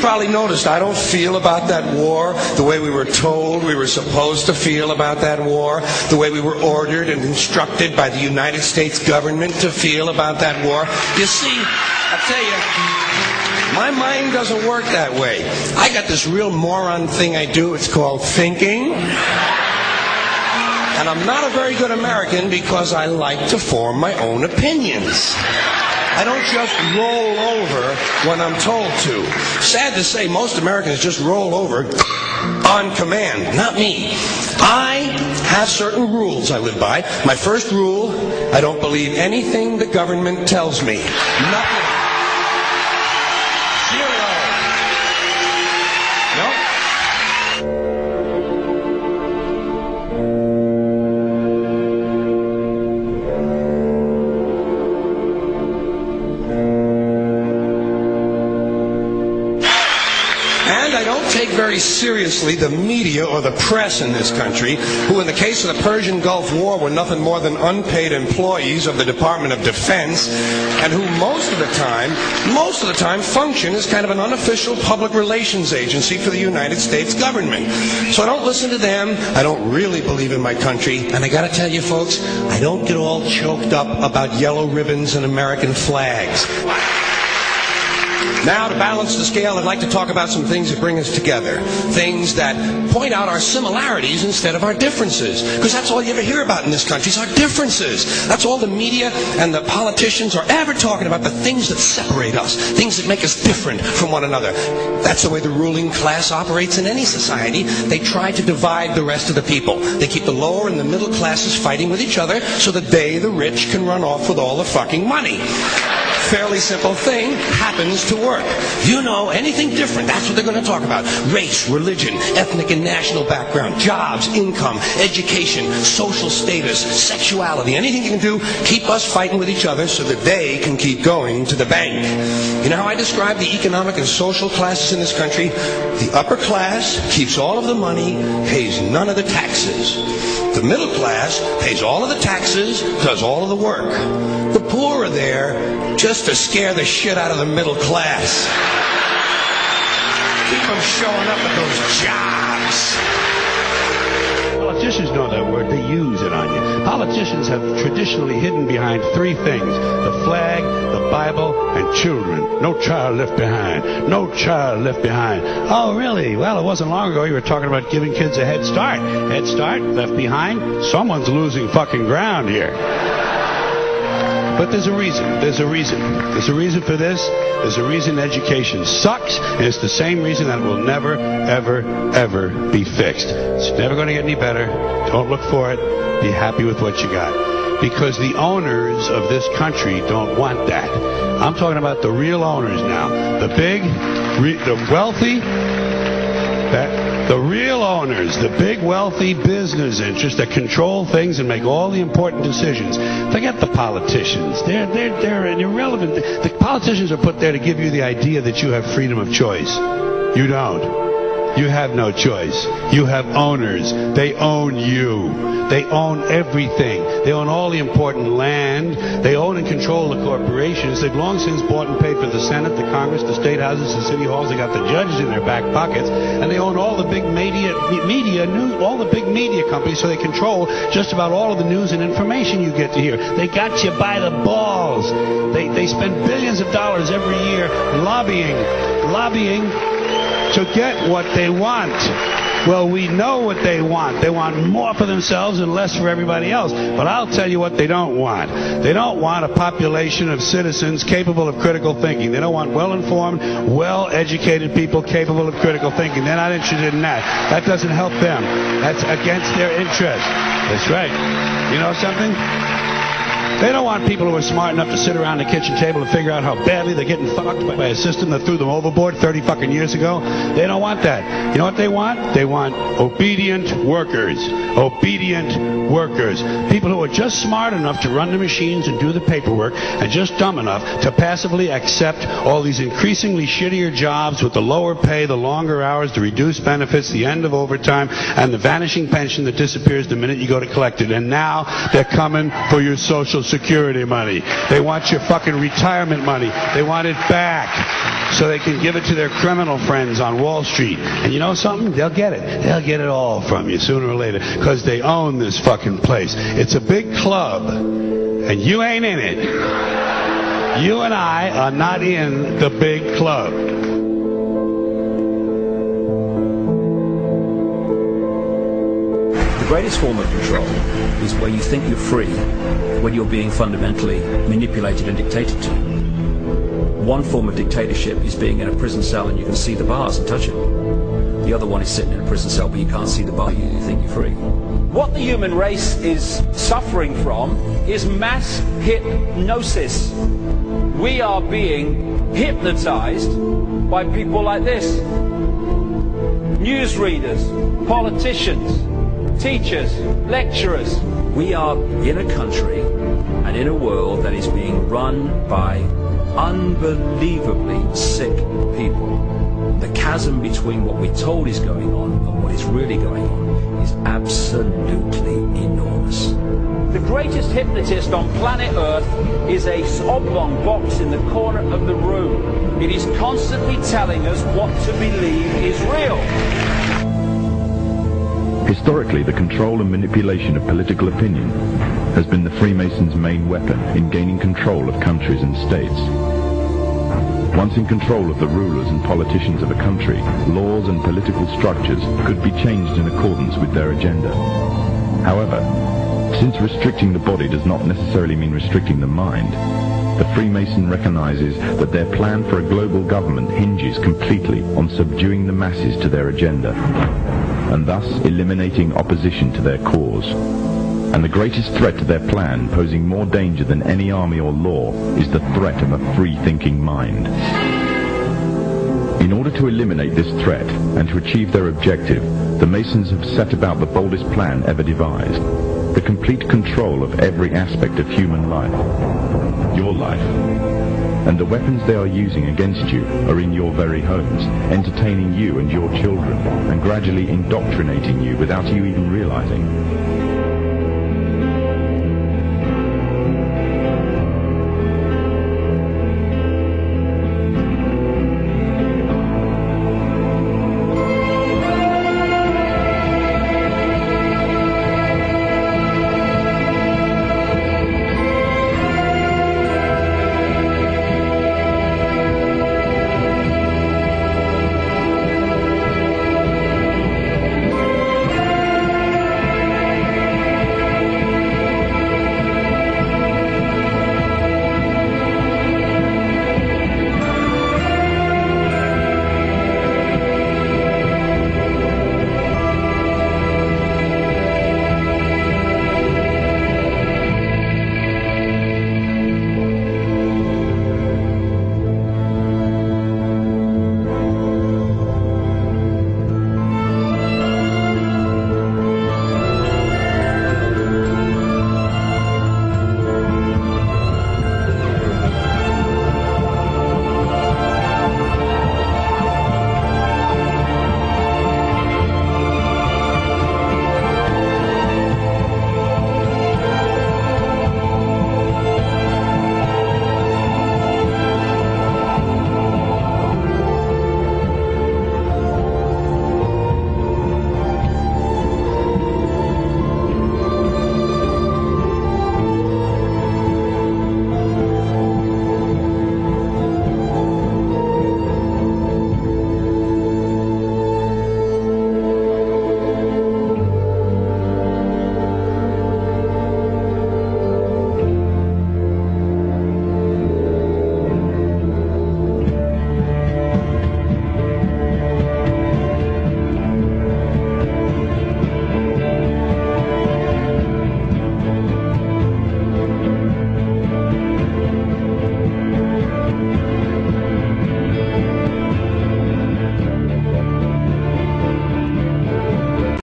probably noticed I don't feel about that war the way we were told we were supposed to feel about that war, the way we were ordered and instructed by the United States government to feel about that war. You see, I'll tell you, my mind doesn't work that way. I got this real moron thing I do. It's called thinking. And I'm not a very good American because I like to form my own opinions. I don't just roll over when I'm told to. Sad to say, most Americans just roll over on command. Not me. I have certain rules I live by. My first rule, I don't believe anything the government tells me. Nothing. Zero. Nope. And I don't take very seriously the media or the press in this country, who in the case of the Persian Gulf War were nothing more than unpaid employees of the Department of Defense, and who most of the time function as kind of an unofficial public relations agency for the United States government. So I don't listen to them. I don't really believe in my country. And I gotta tell you folks, I don't get all choked up about yellow ribbons and American flags. Now, to balance the scale, I'd like to talk about some things that bring us together. Things that point out our similarities instead of our differences. Because that's all you ever hear about in this country is our differences. That's all the media and the politicians are ever talking about, the things that separate us, things that make us different from one another. That's the way the ruling class operates in any society. They try to divide the rest of the people. They keep the lower and the middle classes fighting with each other so that they, the rich, can run off with all the fucking money. Fairly simple thing, happens to work. You know, anything different, that's what they're going to talk about. Race, religion, ethnic and national background, jobs, income, education, social status, sexuality, anything you can do, keep us fighting with each other so that they can keep going to the bank. You know how I describe the economic and social classes in this country? The upper class keeps all of the money, pays none of the taxes. The middle class pays all of the taxes, does all of the work. The poor are there just to scare the shit out of the middle class. Keep them showing up at those jobs. Politicians know that word. They use it on you. Politicians have traditionally hidden behind three things: the flag, the Bible, and children. No child left behind. No child left behind. Oh, really? Well, it wasn't long ago you were talking about giving kids a head start. Head start, left behind? Someone's losing fucking ground here. But there's a reason. There's a reason. There's a reason for this. There's a reason education sucks, and it's the same reason that it will never, ever, ever be fixed. It's never going to get any better. Don't look for it. Be happy with what you got. Because the owners of this country don't want that. I'm talking about the real owners now. The big, the wealthy, the real owners, the big wealthy business interests that control things and make all the important decisions. Forget the politicians. They're irrelevant. The politicians are put there to give you the idea that you have freedom of choice. You don't. You have no choice. You have owners. They own you. They own everything. They own all the important land. They own and control the corporations. They've long since bought and paid for the Senate, the Congress, the state houses, the city halls. They got the judges in their back pockets, and they own all the big all the big media companies. So they control just about all of the news and information you get to hear. They got you by the balls. They spend billions of dollars every year lobbying to get what they want. Well, we know what they want. They want more for themselves and less for everybody else. But I'll tell you what they don't want. They don't want a population of citizens capable of critical thinking. They don't want well-informed, well-educated people capable of critical thinking. They're not interested in that. That doesn't help them. That's against their interest. That's right. You know something? They don't want people who are smart enough to sit around the kitchen table and figure out how badly they're getting fucked by a system that threw them overboard 30 fucking years ago. They don't want that. You know what they want? They want obedient workers. Obedient workers. People who are just smart enough to run the machines and do the paperwork, and just dumb enough to passively accept all these increasingly shittier jobs with the lower pay, the longer hours, the reduced benefits, the end of overtime, and the vanishing pension that disappears the minute you go to collect it. And now they're coming for your Social Security money. They want your fucking retirement money. They want it back. so they can give it to their criminal friends on Wall Street. And you know something? They'll get it. They'll get it all from you sooner or later because they own this fucking place. It's a big club, and you ain't in it. You and I are not in the big club. The greatest form of control is where you think you're free when you're being fundamentally manipulated and dictated to. One form of dictatorship is being in a prison cell and you can see the bars and touch them. The other one is sitting in a prison cell but you can't see the bar, you think you're free. What the human race is suffering from is mass hypnosis. We are being hypnotized by people like this. Newsreaders, politicians, teachers, lecturers. We are in a country and in a world that is being run by unbelievably sick people. The chasm between what we're told is going on and what is really going on is absolutely enormous. The greatest hypnotist on planet Earth is a oblong box in the corner of the room. It is constantly telling us what to believe is real. Historically, the control and manipulation of political opinion has been the Freemasons' main weapon in gaining control of countries and states. Once in control of the rulers and politicians of a country, laws and political structures could be changed in accordance with their agenda. However, since restricting the body does not necessarily mean restricting the mind, the Freemason recognizes that their plan for a global government hinges completely on subduing the masses to their agenda, and thus eliminating opposition to their cause. And the greatest threat to their plan, posing more danger than any army or law, is the threat of a free-thinking mind. In order to eliminate this threat and to achieve their objective, the Masons have set about the boldest plan ever devised: the complete control of every aspect of human life, your life. And the weapons they are using against you are in your very homes, entertaining you and your children, and gradually indoctrinating you without you even realizing.